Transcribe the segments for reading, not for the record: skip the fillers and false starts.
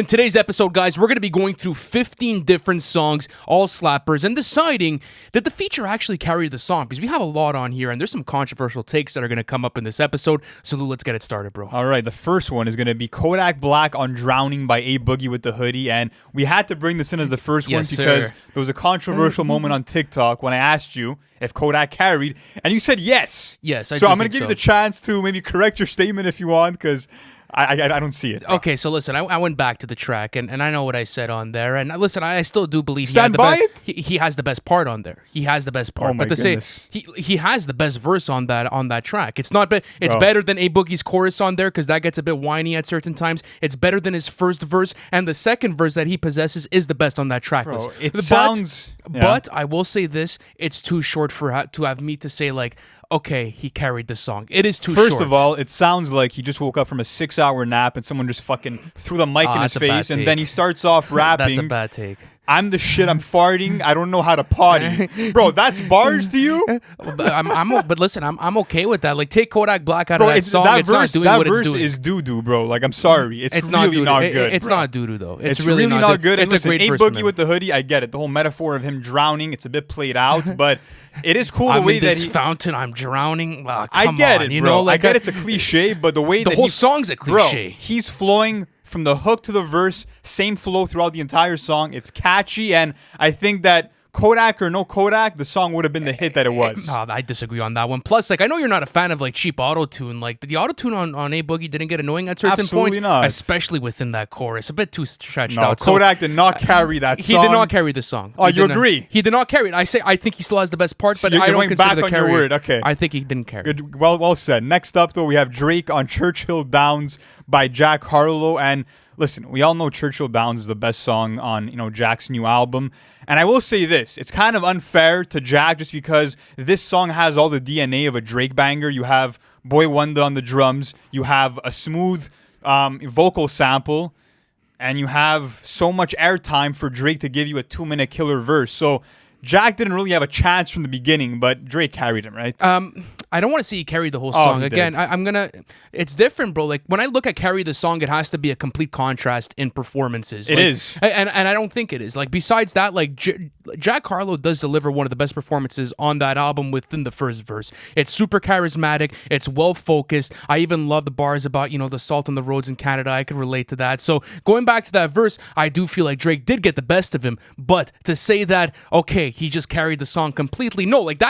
In today's episode, guys, we're going to be going through 15 different songs, all slappers, and deciding did the feature actually carry the song? Because we have a lot on here, and there's some controversial takes that are going to come up in this episode. So, Lou, let's get it started, bro. All right, the first one is going to be Kodak Black on Drowning by A Boogie with the Hoodie. And we had to bring this in as the first one because there was a controversial moment on TikTok when I asked you if Kodak carried, and you said yes. Yes, So I'm going to give you the chance to maybe correct your statement if you want, because I don't see it. Okay, so listen, I went back to the track, and I know what I said on there. And listen, I still do believe he has the best part on there. He has the best part. Oh my goodness. Say he has the best verse on that track. It's not it's better than A Boogie's chorus on there because that gets a bit whiny at certain times. It's better than his first verse, and the second verse that he possesses is the best on that track list. But I will say this: it's too short to have me to say like, okay, he carried the song. It is too short. First of all, it sounds like he just woke up from a 6-hour nap and someone just fucking threw the mic in his face, and then he starts off rapping. That's a bad take. I'm the shit. I'm farting. I don't know how to potty, bro. That's bars to you. But listen, I'm okay with that. Like, take Kodak Black out of that song. That it's verse, not doing what it's doing. That verse is doo doo, bro. Like, I'm sorry, it's really not good. It's not doo doo though. It's really not good. It's listen, a great verse. Boogie with the Hoodie. I get it. The whole metaphor of him drowning. It's a bit played out, but it is cool the way that he fountain. I'm drowning. I get it, bro. I get it's a cliche, but the way the whole song's a cliche. Bro, he's flowing from the hook to the verse, same flow throughout the entire song. It's catchy, and I think that Kodak or no Kodak, the song would have been the hit that it was. No, I disagree on that one. Plus, like, I know you're not a fan of like cheap auto-tune. Like, the auto-tune on A Boogie didn't get annoying at certain points. Not. Especially within that chorus. A bit too stretched out. Kodak did not carry that song. He did not carry the song. Oh, you agree? He did not carry it. I think he still has the best part, but I don't consider the carry. Your word. Okay. I think he didn't carry. Good. Well said. Next up, though, we have Drake on Churchill Downs by Jack Harlow. And listen, we all know Churchill Downs is the best song on, Jack's new album. And I will say this, it's kind of unfair to Jack just because this song has all the DNA of a Drake banger. You have Boy Wonder on the drums, you have a smooth vocal sample, and you have so much airtime for Drake to give you a 2-minute killer verse. So Jack didn't really have a chance from the beginning, but Drake carried him, right? I don't want to see he carried the whole song. Again, I'm going to... It's different, bro. Like, when I look at carry the song, it has to be a complete contrast in performances. It is. And I don't think it is. Like, besides that, like, Jack Harlow does deliver one of the best performances on that album within the first verse. It's super charismatic. It's well-focused. I even love the bars about, the salt on the roads in Canada. I could relate to that. So, going back to that verse, I do feel like Drake did get the best of him. But to say that, okay, he just carried the song completely, no. Like,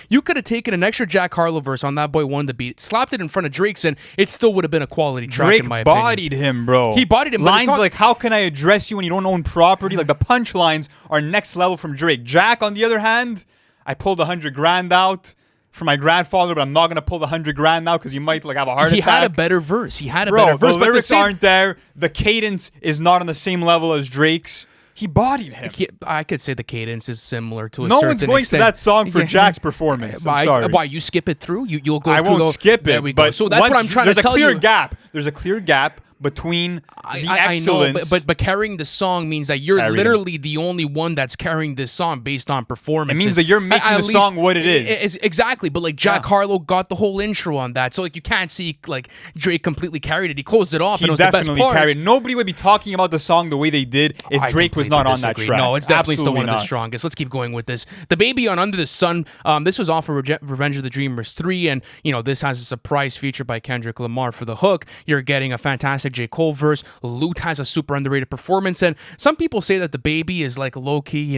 you could have taken an extra Jack Harlow verse on that Boy Wonder beat, slapped it in front of Drake's, and it still would have been a quality track in my opinion. Drake bodied him, bro. He bodied him. Lines like, how can I address you when you don't own property? Like, the punchlines are next level from Drake. Jack, on the other hand, I pulled $100,000 out for my grandfather, but I'm not going to pull the $100,000 out because you might have a heart attack. He had a better verse. Better verse. The lyrics aren't there. The cadence is not on the same level as Drake's. He bodied him. I could say the cadence is similar to a certain extent. No one's going to that song for Jack's performance. I'm sorry. Why, you skip it through? You'll go through. I won't skip it. There we go. So that's what I'm trying to tell you. There's a clear gap between the excellence. I know, but carrying the song means that you're literally the only one that's carrying this song based on performance. It means that you're making the song what it is. Exactly, but like Jack Harlow got the whole intro on that, so like you can't see like Drake completely carried it. He closed it off, and it was the best part. Carried. Nobody would be talking about the song the way they did if Drake was not on that track. No, it's definitely still one of the strongest. Let's keep going with this. DaBaby on Under the Sun. This was off of Revenge of the Dreamers 3, and this has a surprise feature by Kendrick Lamar for the hook. You're getting a fantastic J. Cole verse. Lute has a super underrated performance, and some people say that DaBaby is like low-key,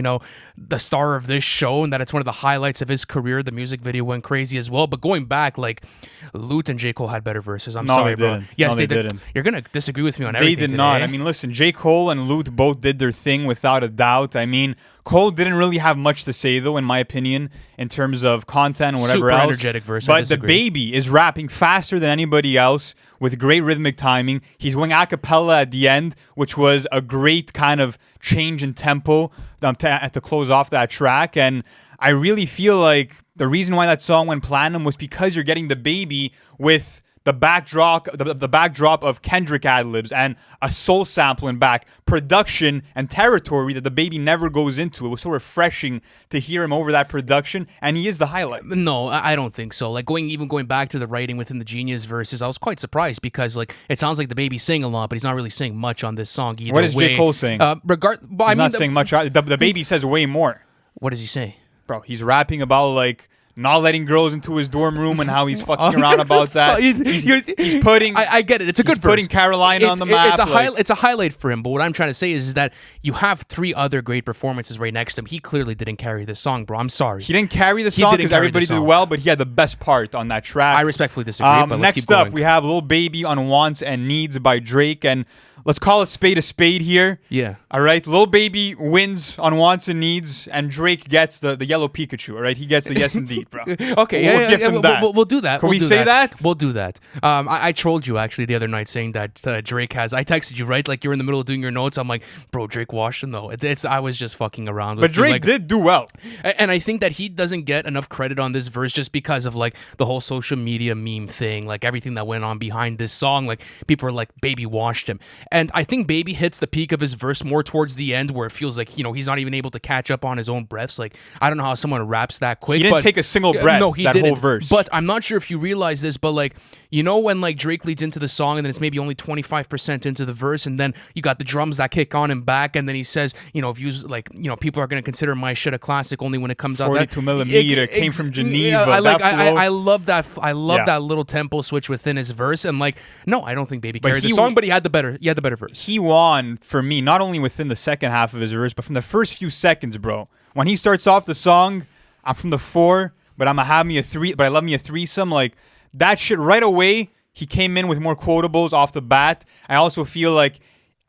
the star of this show, and that it's one of the highlights of his career. The music video went crazy as well, but going back, like, Lute and J. Cole had better verses. I'm sorry, bro. Yes, they didn't. You're gonna disagree with me on everything. They did not. I mean, listen, J. Cole and Lute both did their thing without a doubt. I mean, Cole didn't really have much to say, though, in my opinion, in terms of content and whatever else. Super energetic verse. But DaBaby is rapping faster than anybody else with great rhythmic timing. He's going a cappella at the end, which was a great kind of change in tempo to close off that track. And I really feel like the reason why that song went platinum was because you're getting DaBaby with the backdrop of Kendrick ad-libs and a soul sample in back, production and territory that DaBaby never goes into. It was so refreshing to hear him over that production, and he is the highlight. No, I don't think so. Like going back to the writing within the Genius verses, I was quite surprised because like it sounds like DaBaby saying a lot, but he's not really saying much on this song either. What is J. Cole saying? He's not saying much. DaBaby says way more. What does he say? Bro, he's rapping about like not letting girls into his dorm room and how he's fucking around about that. He's putting. I get it. It's a good verse. Putting Carolina on the map. It's a highlight for him. But what I'm trying to say is that you have 3 other great performances right next to him. He clearly didn't carry this song, bro. I'm sorry. He didn't carry the song because everybody did well, but he had the best part on that track. I respectfully disagree. But next up, we have Lil Baby on Wants and Needs by Drake, and let's call a spade here. Yeah. All right. Lil Baby wins on Wants and Needs, and Drake gets the yellow Pikachu. All right. He gets the yes indeed, bro. Okay. We'll gift him that. We'll do that. Can we say that? We'll do that. I trolled you actually the other night saying that Drake has. I texted you right, like you're in the middle of doing your notes. I'm like, bro, Drake washed him though. I was just fucking around. But Drake did do well, and I think that he doesn't get enough credit on this verse just because of like the whole social media meme thing, like everything that went on behind this song. Like people are like, Baby washed him, and I think Baby hits the peak of his verse more towards the end where it feels like, he's not even able to catch up on his own breaths. Like, I don't know how someone raps that quick. He didn't take a single breath that whole verse. But I'm not sure if you realize this, but like, when like Drake leads into the song and then it's maybe only 25% into the verse and then you got the drums that kick on and back and then he says, views like, people are going to consider my shit a classic only when it comes out. 42 millimeter came from Geneva. I love that. I love that little tempo switch within his verse. And like, no, I don't think Baby carried the song, but he had the better verse. He won for me, not only within the second half of his verse, but from the first few seconds, bro. When he starts off the song, I'm from the 4, but I'm gonna have me a 3, but I love me a threesome. Like that shit right away. He came in with more quotables off the bat. I also feel like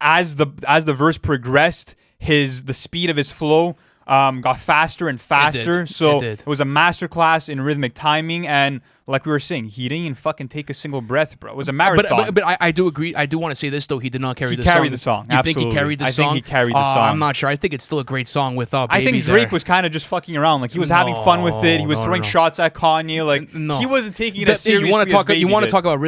as the verse progressed, the speed of his flow got faster and faster. It was a masterclass in rhythmic timing, and like we were saying, he didn't even fucking take a single breath, bro. It was a marathon. But I do agree. I do want to say this though. He did not carry the song. He carried the song. You think he carried the song? I think he carried the song. I'm not sure. I think it's still a great song with Baby. I think Drake was kind of just fucking around. Like he was having fun with it. He was throwing shots at Kanye. Like he wasn't taking it as seriously as Baby You want to did. talk about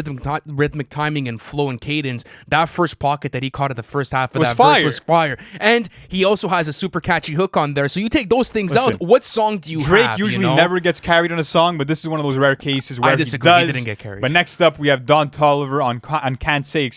rhythmic timing and flow and cadence? That first pocket that he caught at the first half of that verse was fire. And he also has a super catchy hook on there. So you take those things out. What song do you have? Drake usually never gets carried on a song, but this is one of those rare cases where he does. He didn't get carried. But next up, we have Don Toliver on Can't Say,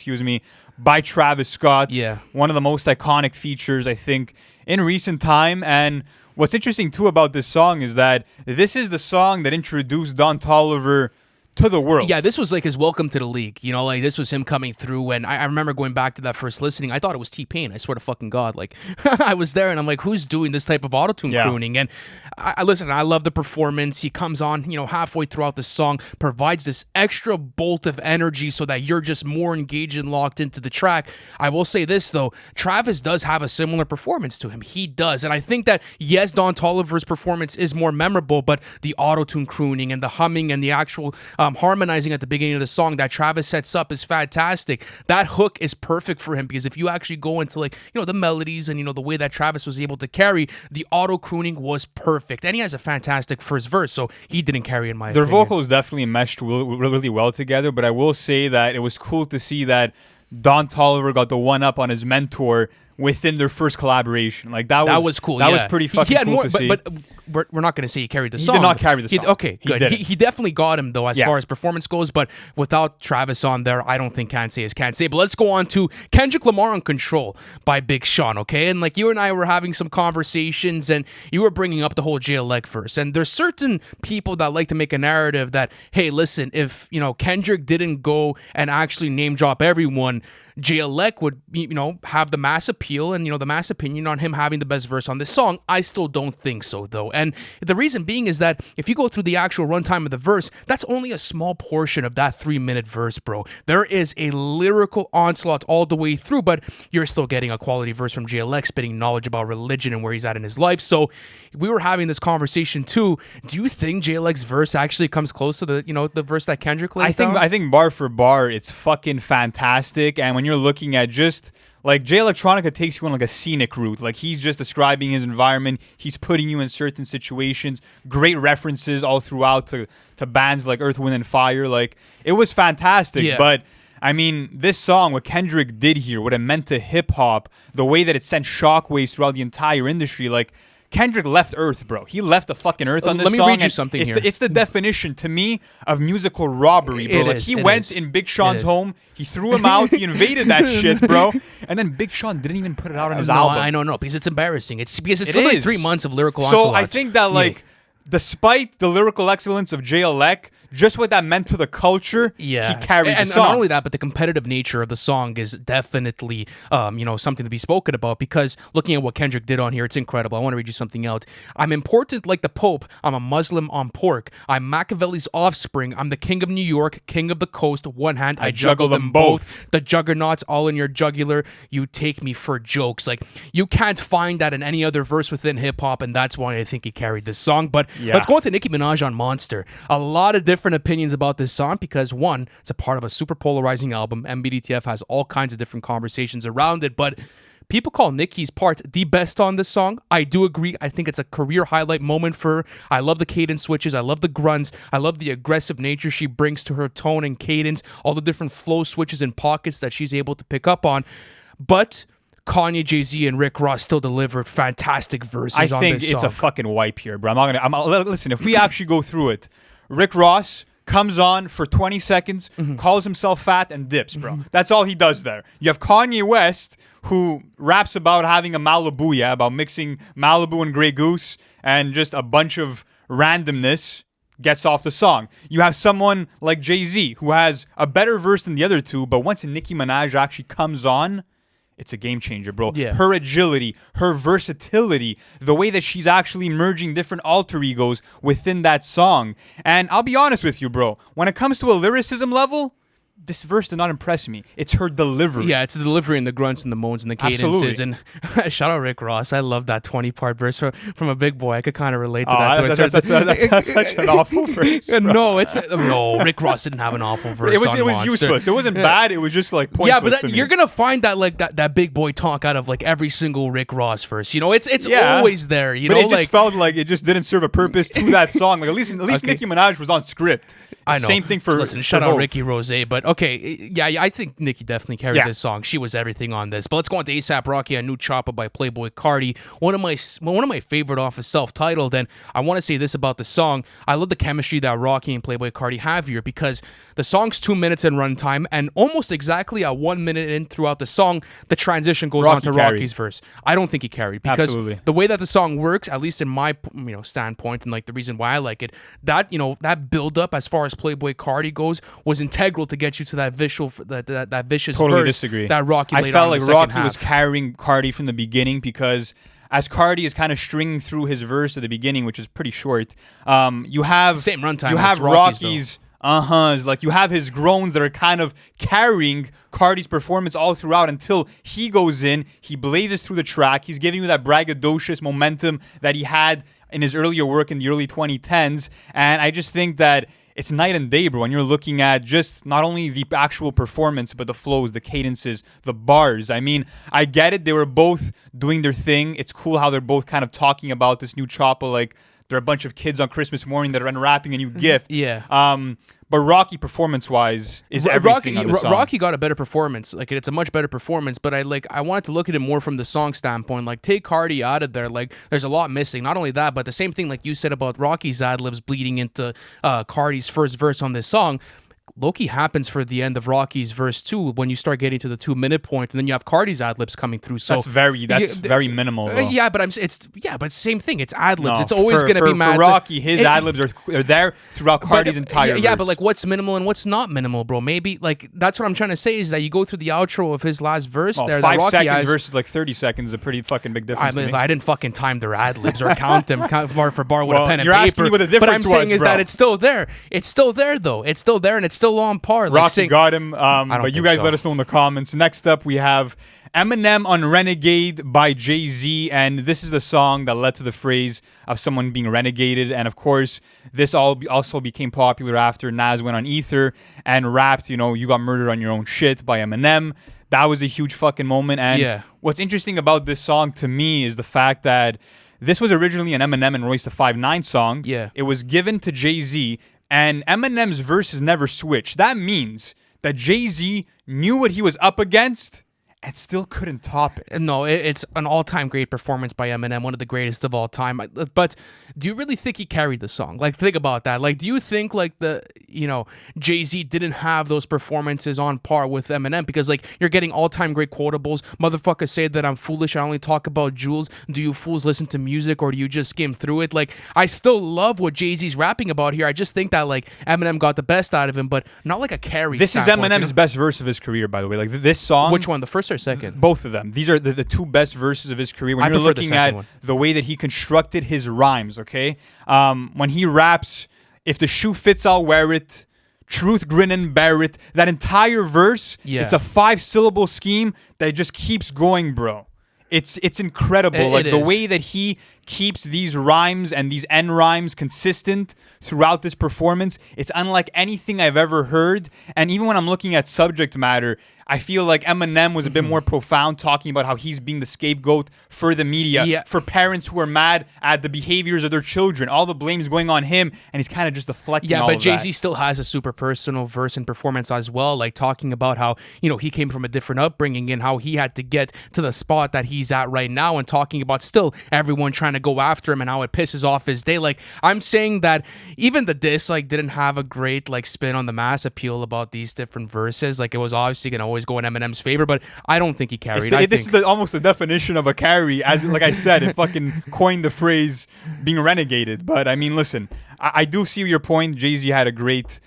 by Travis Scott. Yeah. One of the most iconic features, I think, in recent time. And what's interesting, too, about this song is that this is the song that introduced Don Toliver to the world. Yeah, this was like his welcome to the league. Like this was him coming through, and I remember going back to that first listening. I thought it was T-Pain. I swear to fucking God. Like I was there, and I'm like, who's doing this type of autotune crooning? And I listen. I love the performance. He comes on, halfway throughout the song, provides this extra bolt of energy so that you're just more engaged and locked into the track. I will say this though, Travis does have a similar performance to him. He does, and I think that yes, Don Toliver's performance is more memorable, but the autotune crooning and the humming and the actual harmonizing at the beginning of the song that Travis sets up is fantastic. That hook is perfect for him because if you actually go into like, the melodies and, the way that Travis was able to carry, the auto crooning was perfect. And he has a fantastic first verse, so he didn't carry in my opinion. Their vocals definitely meshed really well together, but I will say that it was cool to see that Don Toliver got the one up on his mentor within their first collaboration. Like that was cool. That was pretty fucking cool to see. But we're not going to say he carried the song. He did not carry the song. Okay, good. He definitely got him though as far as performance goes. But without Travis on there, I don't think Can't Say is Can't Say. But let's go on to Kendrick Lamar on Control by Big Sean. Okay, and like you and I were having some conversations, and you were bringing up the whole JLEG verse. And there's certain people that like to make a narrative that, hey, listen, if Kendrick didn't go and actually name drop everyone, JLEG would, have the mass appeal and, the mass opinion on him having the best verse on this song. I still don't think so, though. And the reason being is that if you go through the actual runtime of the verse, that's only a small portion of that 3-minute verse, bro. There is a lyrical onslaught all the way through, but you're still getting a quality verse from JLEG spitting knowledge about religion and where he's at in his life. So we were having this conversation, too. Do you think JLEG's verse actually comes close to the verse that Kendrick lays down? I think bar for bar, it's fucking fantastic. And when you're looking at just Like Jay Electronica takes you on like a scenic route. Like he's just describing his environment. He's putting you in certain situations. Great references all throughout to bands like Earth, Wind, and Fire. Like it was fantastic. Yeah. But I mean, this song, what Kendrick did here, what it meant to hip hop, the way that it sent shockwaves throughout the entire industry, like. Kendrick left Earth, bro. He left the fucking Earth on this song. Let me read you something here. It's the definition, to me, of musical robbery, bro. Like, he went in Big Sean's home. He threw him out. He invaded that shit, bro. And then Big Sean didn't even put it out on his album. I know, because it's embarrassing. It's because it's still like 3 months of lyrical onslaught. So I think that, like, despite the lyrical excellence of Jay Elec, just what that meant to the culture, he carried the song. And not only that, but the competitive nature of the song is definitely, something to be spoken about, because looking at what Kendrick did on here, it's incredible. I want to read you something else. I'm important like the Pope. I'm a Muslim on pork. I'm Machiavelli's offspring. I'm the king of New York, king of the coast. One hand, I juggle them both. The juggernauts all in your jugular. You take me for jokes. Like, you can't find that in any other verse within hip-hop, and that's why I think he carried this song. But let's go into Nicki Minaj on Monster. A lot of different opinions about this song because, one, it's a part of a super polarizing album. MBDTF has all kinds of different conversations around it, but people call Nicki's part the best on this song. I do agree. I think it's a career highlight moment for her. I love the cadence switches. I love the grunts. I love the aggressive nature she brings to her tone and cadence, all the different flow switches and pockets that she's able to pick up on. But Kanye, Jay-Z, and Rick Ross still delivered fantastic verses on this song. I think it's a fucking wipe here, bro. Listen, if we actually go through it, Rick Ross comes on for 20 seconds, calls himself fat, and dips, bro. That's all he does there. You have Kanye West, who raps about having a Malibu, about mixing Malibu and Grey Goose, and just a bunch of randomness gets off the song. You have someone like Jay-Z, who has a better verse than the other two, but once Nicki Minaj actually comes on, it's a game changer, bro. Yeah. Her agility, her versatility, the way that she's actually merging different alter egos within that song. And I'll be honest with you, bro. When it comes to a lyricism level, this verse did not impress me. It's her delivery. Yeah, it's the delivery and the grunts and the moans and the cadences. Absolutely. And shout out Rick Ross. I love that 20-part verse from a big boy. I could kind of relate to that. That's such an awful verse, bro. No, Rick Ross didn't have an awful verse. It was useless. It wasn't bad. It was just like pointless. Yeah, but you're gonna find that like that big boy talk out of like every single Rick Ross verse. You know, it's always there. But it just felt like it just didn't serve a purpose to that song. Like at least Nicki Minaj was on script. I know. Same thing for shout out both. Ricky Rose, but okay, yeah, I think Nicki definitely carried this song. She was everything on this. But let's go on to ASAP Rocky and New Choppa by Playboi Carti. One of my favorite off of self-titled. And I want to say this about the song. I love the chemistry that Rocky and Playboi Carti have here because the song's 2 minutes in runtime, and almost exactly at 1 minute in throughout the song, the transition goes on to Rocky's verse. I don't think he carried because the way that the song works, at least in my standpoint, and like the reason why I like it, that build up as far as Playboi Carti goes was integral to get you to that that vicious totally verse disagree. that Rocky laid I felt on like in the Rocky second was half. carrying Carti from the beginning because as Carti is kind of stringing through his verse at the beginning, which is pretty short, you have same runtime. You have Rocky's like you have his groans that are kind of carrying Carti's performance all throughout until he goes in, he blazes through the track, he's giving you that braggadocious momentum that he had in his earlier work in the early 2010s, and I just think that it's night and day, bro, when you're looking at just not only the actual performance, but the flows, the cadences, the bars. I mean, I get it. They were both doing their thing. It's cool how they're both kind of talking about this new Choppa, like they're a bunch of kids on Christmas morning that are unwrapping a new gift. Yeah. But Rocky, performance-wise, is everything on the song. Rocky got a better performance. Like, it's a much better performance, but I wanted to look at it more from the song standpoint. Like, take Carti out of there. Like, there's a lot missing. Not only that, but the same thing like you said about Rocky's ad-libs bleeding into Carti's first verse on this song. Loki happens for the end of Rocky's verse too when you start getting to the 2 minute point, and then you have Carti's ad libs coming through. So that's very minimal. But same thing. It's ad libs. It's always going to be mad. For Rocky, his ad libs are there throughout Carti's entire. Yeah, verse. but like what's minimal and what's not minimal, bro? Maybe like that's what I'm trying to say is that you go through the outro of his last verse there. 5 Rocky seconds versus like 30 seconds is a pretty fucking big difference. I didn't fucking time their ad libs or count them bar for bar with a pen and you're paper. Asking me what the difference but I'm saying was, is bro. that it's still there. It's still there though. It's still there and it's still on par. Rocky got him, but you guys let us know in the comments. Next up, we have Eminem on Renegade by Jay-Z, and this is the song that led to the phrase of someone being renegaded, and of course, this also became popular after Nas went on Ether and rapped, you got murdered on your own shit by Eminem. That was a huge fucking moment. And Yeah. what's interesting about this song to me is the fact that this was originally an Eminem and Royce the 5'9" song. Yeah. It was given to Jay-Z, and Eminem's verses never switched. That means that Jay-Z knew what he was up against and still couldn't top it. No, it's an all-time great performance by Eminem, one of the greatest of all time. But do you really think he carried the song? Like, think about that. Like, do you think, like, Jay-Z didn't have those performances on par with Eminem? Because, like, you're getting all-time great quotables. Motherfuckers say that I'm foolish, I only talk about jewels. Do you fools listen to music, or do you just skim through it? Like, I still love what Jay-Z's rapping about here. I just think that, like, Eminem got the best out of him, but not like a carry. This is Eminem's best verse of his career, by the way. Like, this song... Which one, the first or second? Both of them. These are the two best verses of his career. When I you're prefer the looking second at one. the way that he constructed his rhymes, okay? When he raps, if the shoe fits, I'll wear it. Truth, grin, and bear it. That entire verse, it's a 5-syllable scheme that just keeps going, bro. It's incredible. Like, the way that he keeps these rhymes and these end rhymes consistent throughout this performance, it's unlike anything I've ever heard. And even when I'm looking at subject matter, I feel like Eminem was a bit more profound, talking about how he's being the scapegoat for the media, for parents who are mad at the behaviors of their children. All the blame is going on him, and he's kind of just deflecting all of that. Yeah, but Jay-Z still has a super personal verse and performance as well, like talking about how, he came from a different upbringing and how he had to get to the spot that he's at right now, and talking about still everyone trying to go after him and how it pisses off his day. Like, I'm saying that even the diss, like, didn't have a great, like, spin on the mass appeal about these different verses. Like, it was obviously going to always go in Eminem's favor, but I don't think he carried. This is almost the definition of a carry. As like I said, it fucking coined the phrase being renegaded. But I mean, listen, I do see your point. Jay-Z had a great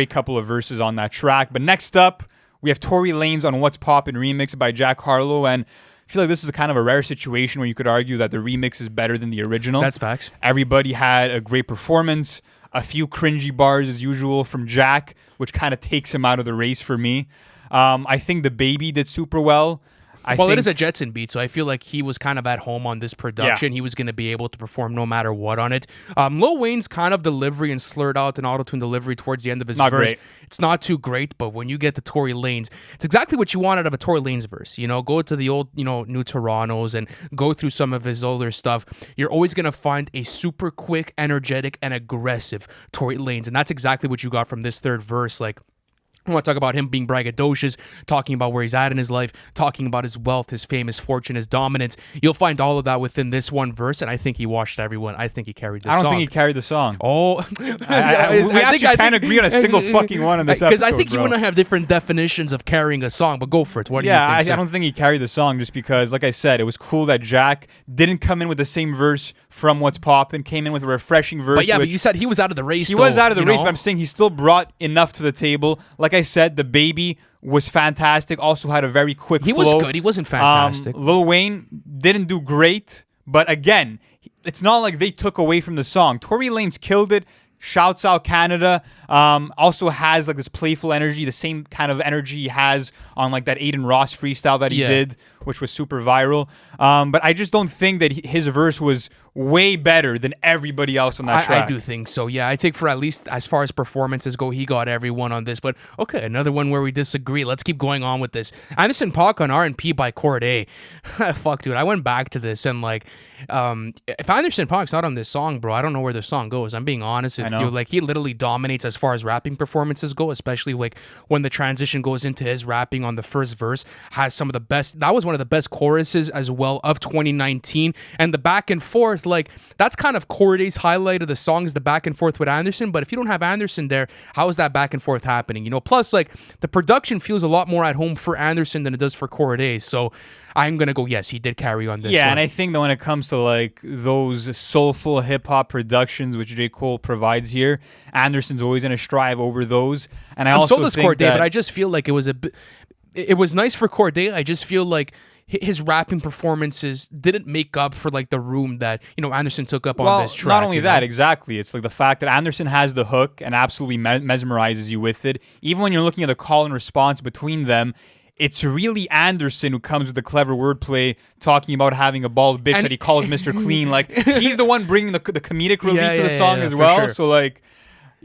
couple of verses on that track. But next up, we have Tory Lanez on What's Poppin' remix by Jack Harlow, and I feel like this is a kind of a rare situation where you could argue that the remix is better than the original. That's facts. Everybody had a great performance. A few cringy bars as usual from Jack, which kind of takes him out of the race for me. I think DaBaby did super well. It is a Jetson beat, so I feel like he was kind of at home on this production. He was going to be able to perform no matter what on it. Lil Wayne's kind of delivery and slurred out an auto-tune delivery towards the end of his verse. Great. It's not too great, but when you get to Tory Lanez, it's exactly what you want out of a Tory Lanez verse. Go to the old, New Torontos and go through some of his older stuff. You're always going to find a super quick, energetic, and aggressive Tory Lanez, and that's exactly what you got from this third verse. Like, I want to talk about him being braggadocious, talking about where he's at in his life, talking about his wealth, his fame, his fortune, his dominance. You'll find all of that within this one verse, and I think he washed everyone. I think he carried the song. I don't think he carried the song. Oh. we actually can't agree on a single fucking one on this episode, because I think you and I have different definitions of carrying a song, but go for it. What do you think? I don't think he carried the song just because, like I said, it was cool that Jack didn't come in with the same verse from What's Poppin', came in with a refreshing verse. But you said he was out of the race. He was out of the race, but I'm saying he still brought enough to the table. Like I said, DaBaby was fantastic. Also had a very quick flow. He was good. He wasn't fantastic. Lil Wayne didn't do great, but again, it's not like they took away from the song. Tory Lanez killed it. Shouts out Canada. Also has like this playful energy, the same kind of energy he has on like that Aiden Ross freestyle that he did, which was super viral. But I just don't think that his verse was way better than everybody else on that track. I do think so. Yeah, I think for at least as far as performances go, he got everyone on this. But okay, another one where we disagree. Let's keep going on with this. Anderson .Paak on R&P by Corday. Fuck, dude. I went back to this and like, if Anderson .Paak's not on this song, bro, I don't know where the song goes. I'm being honest with you. Like, he literally dominates as far as rapping performances go, especially like when the transition goes into his rapping on the first verse. Has some of the best. That was one of the best choruses as well of 2019, and the back and forth. Like, that's kind of Corday's highlight of the song is the back and forth with Anderson. But if you don't have Anderson there, how is that back and forth happening? Plus, like, the production feels a lot more at home for Anderson than it does for Corday. So I'm gonna go, yes, he did carry on this. Yeah, one. and I think that when it comes to like those soulful hip hop productions which J. Cole provides here, Anderson's always gonna strive over those. And so does Corday, but I just feel like it was nice for Corday. I just feel like his rapping performances didn't make up for like the room that Anderson took up on this track. Not only that, exactly. It's like the fact that Anderson has the hook and absolutely mesmerizes you with it. Even when you're looking at the call and response between them, it's really Anderson who comes with the clever wordplay, talking about having a bald bitch that he calls Mr. Clean. Like, he's the one bringing the comedic relief to the song as well. Sure. So like,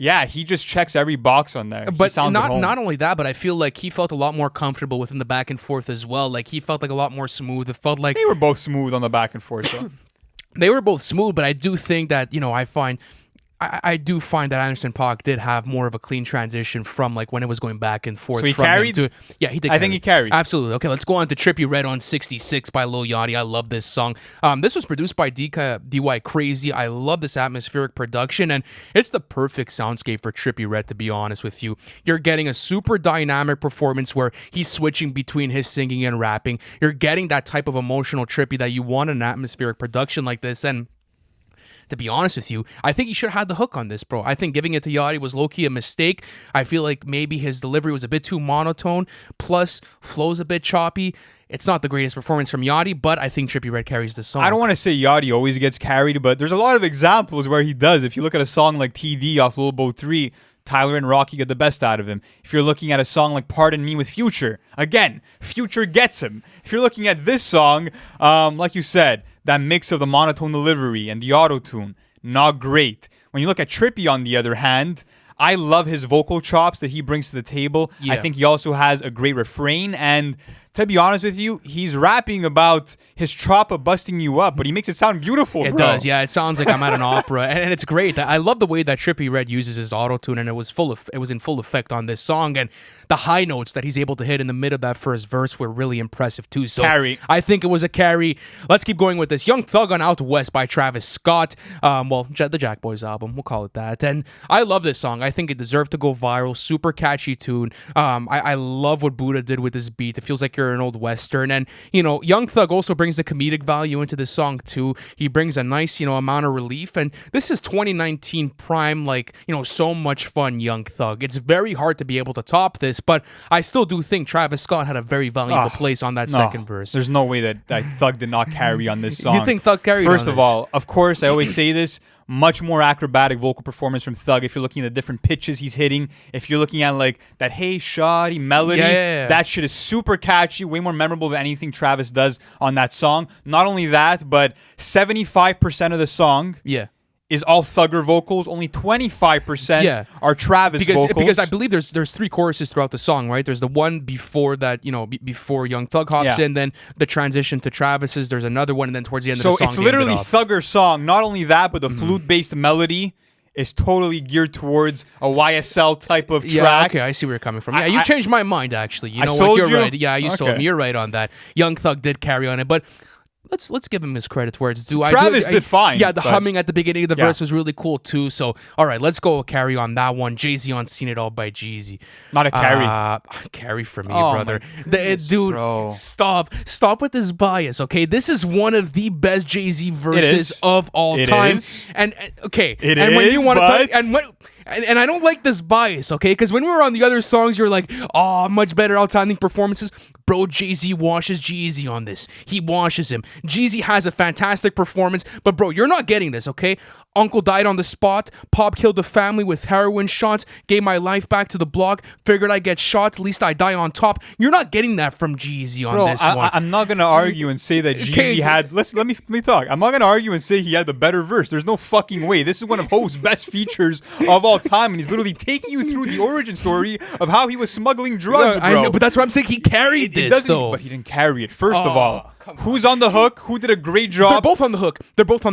Yeah, he just checks every box on there. But he sounds at home. not only that, but I feel like he felt a lot more comfortable within the back and forth as well. Like he felt like a lot more smooth. It felt like They were both smooth on the back and forth, though. they were both smooth, but I do think that, I do find that Anderson .Paak did have more of a clean transition from like when it was going back and forth. So he from carried? Yeah, he did. I think he carried. Absolutely. Okay, let's go on to Trippie Redd on 66 by Lil Yachty. I love this song. This was produced by DY Crazy. I love this atmospheric production, and it's the perfect soundscape for Trippie Redd, to be honest with you. You're getting a super dynamic performance where he's switching between his singing and rapping. You're getting that type of emotional Trippie that you want in an atmospheric production like this, and to be honest with you, I think he should have had the hook on this, bro. I think giving it to Yachty was low-key a mistake. I feel like maybe his delivery was a bit too monotone, plus flow's a bit choppy. It's not the greatest performance from Yachty, but I think Trippie Redd carries the song. I don't want to say Yachty always gets carried, but there's a lot of examples where he does. If you look at a song like TD off Lil Bo 3, Tyler and Rocky get the best out of him. If you're looking at a song like Pardon Me with Future, again, Future gets him. If you're looking at this song, like you said, that mix of the monotone delivery and the auto-tune, not great. When you look at Trippie, on the other hand, I love his vocal chops that he brings to the table. Yeah. I think he also has a great refrain, and to be honest with you, he's rapping about his Choppa busting you up, but he makes it sound beautiful, It bro. does, yeah. It sounds like I'm at an opera, and it's great. I love the way that Trippie Redd uses his auto-tune, and it was in full effect on this song, and the high notes that he's able to hit in the mid of that first verse were really impressive too. So Carry. I think it was a carry. Let's keep going with this. Young Thug on Out West by Travis Scott. The Jack Boys album, we'll call it that. And I love this song. I think it deserved to go viral. Super catchy tune. I love what Buddha did with this beat. It feels like you're an old Western. And, Young Thug also brings the comedic value into this song too. He brings a nice, amount of relief. And this is 2019 prime, so much fun Young Thug. It's very hard to be able to top this, but I still do think Travis Scott had a very valuable place on that second verse. There's no way that Thug did not carry on this song. You think Thug carried First on of this? all, of course, I always say this, much more acrobatic vocal performance from Thug. If you're looking at the different pitches he's hitting, if you're looking at like that hey shoddy melody, that shit is super catchy, way more memorable than anything Travis does on that song. Not only that, but 75% of the song is all Thugger vocals. Only 25% are Travis vocals. Because I believe there's three choruses throughout the song, right? There's the one before that, before Young Thug hops in, then the transition to Travis's. There's another one, and then towards the end of the song, so it's literally Thugger's song. Not only that, but the flute-based melody is totally geared towards a YSL type of track. Yeah, okay, I see where you're coming from. Yeah, you changed my mind, actually. You know what? You're right. Yeah, you sold me. You're right on that. Young Thug did carry on it, but let's give him his credit where it's due. Travis did fine. Yeah, the humming at the beginning of the verse was really cool too. So, all right, let's go carry on that one. Jay-Z on Seen It All by Jeezy. Not a carry. Carry for me, brother. Dude, bro. Stop with this bias, okay? This is one of the best Jay-Z verses of all time. And okay, when you want to talk, and I don't like this bias, okay? Because when we were on the other songs, you're like, oh, much better outstanding performances. Bro, Jay-Z washes Jeezy on this. He washes him. Jeezy has a fantastic performance, but bro, you're not getting this, okay? Uncle died on the spot. Pop killed the family with heroin shots. Gave my life back to the block. Figured I'd get shot. At least I die on top. You're not getting that from Jeezy on this one. I'm not gonna argue and say that Jeezy had. Let me talk. I'm not gonna argue and say he had the better verse. There's no fucking way. This is one of Ho's best features of all time, and he's literally taking you through the origin story of how he was smuggling drugs, bro. I know, but that's what I'm saying. He carried this, though. But he didn't carry it. First of all, who's on the hook? Who did a great job? They're both on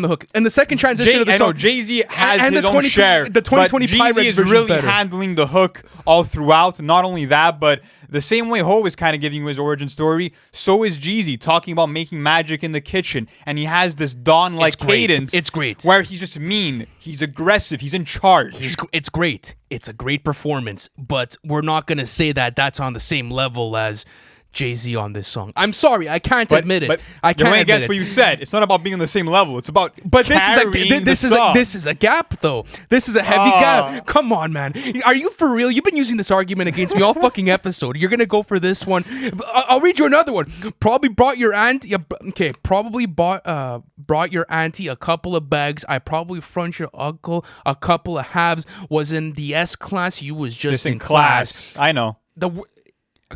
the hook. And the second transition of the song, Jay-Z has and his the own share. The 2020 but Pirates Jeezy is version really better. handling the hook all throughout. Not only that, but the same way Ho is kind of giving you his origin story, so is Jeezy talking about making magic in the kitchen. And he has this Dawn-like cadence. It's great. Where he's just mean. He's aggressive. He's in charge. It's great. It's a great performance. But we're not going to say that that's on the same level as Jay-Z on this song. I'm sorry, I can't admit it. But I can't went admit against what you said. It's not about being on the same level. It's about carrying the song. This is a gap, though. This is a heavy gap. Come on, man. Are you for real? You've been using this argument against me all fucking episode. You're gonna go for this one. I'll read you another one. Probably brought your auntie. Okay, probably brought your auntie a couple of bags. I probably front your uncle a couple of halves. Was in the S class. You was just in class. I know.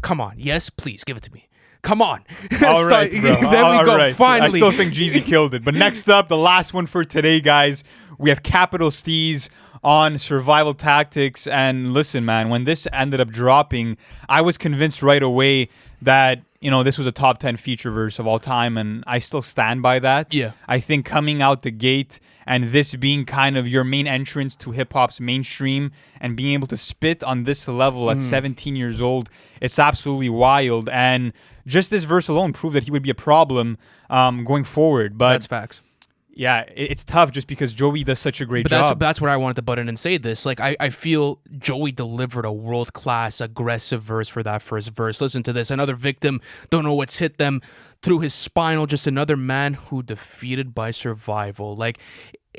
Come on. Yes, please give it to me. Come on. All right, bro. There we go. Right. Finally. I still think Jeezy killed it. But next up, the last one for today, guys, we have Capital Steez on survival tactics. And listen, man, when this ended up dropping, I was convinced right away that, you know, this was a top 10 feature verse of all time, and I still stand by that. Yeah. I think coming out the gate and this being kind of your main entrance to hip-hop's mainstream and being able to spit on this level at 17 years old, it's absolutely wild. And just this verse alone proved that he would be a problem going forward. But That's facts. yeah, it's tough just because Joey does such a great But job. that's where I wanted to butt in and say this. Like, I feel Joey delivered a world-class, aggressive verse for that first verse. Listen to this. Another victim, don't know what's hit them through his spinal. Just another man who defeated by survival. Like,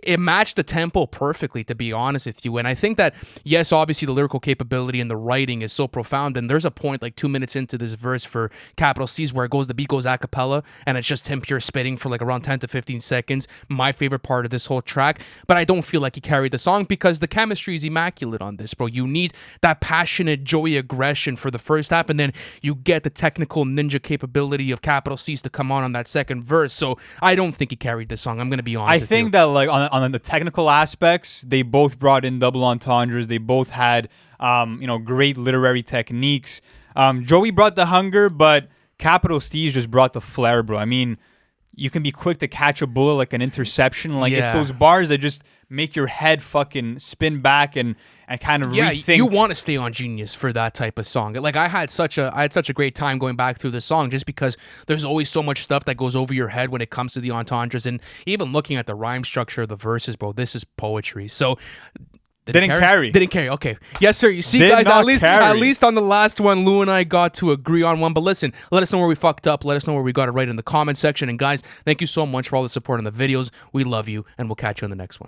it matched the tempo perfectly, to be honest with you. And I think that, yes, obviously the lyrical capability and the writing is so profound. And there's a point like 2 minutes into this verse for capital C's where the beat goes a cappella and it's just him pure spitting for like around 10 to 15 seconds. My favorite part of this whole track. But I don't feel like he carried the song because the chemistry is immaculate on this, bro. You need that passionate Joey aggression for the first half, and then you get the technical ninja capability of capital C's to come on that second verse. So I don't think he carried this song. I'm going to be honest I with think you. that like on the technical aspects, they both brought in double entendres. They both had great literary techniques. Joey brought the hunger, but Capital Steez just brought the flair, bro. I mean, you can be quick to catch a bullet like an interception. Like it's those bars that just make your head fucking spin back and kind of rethink. You want to stay on Genius for that type of song. Like I had such a great time going back through the song just because there's always so much stuff that goes over your head when it comes to the entendres, and even looking at the rhyme structure of the verses, bro. This is poetry. So. Didn't carry. Okay. Yes, sir. You see, guys, at least on the last one, Lou and I got to agree on one. But listen, let us know where we fucked up. Let us know where we got it right in the comment section. And guys, thank you so much for all the support on the videos. We love you, and we'll catch you on the next one.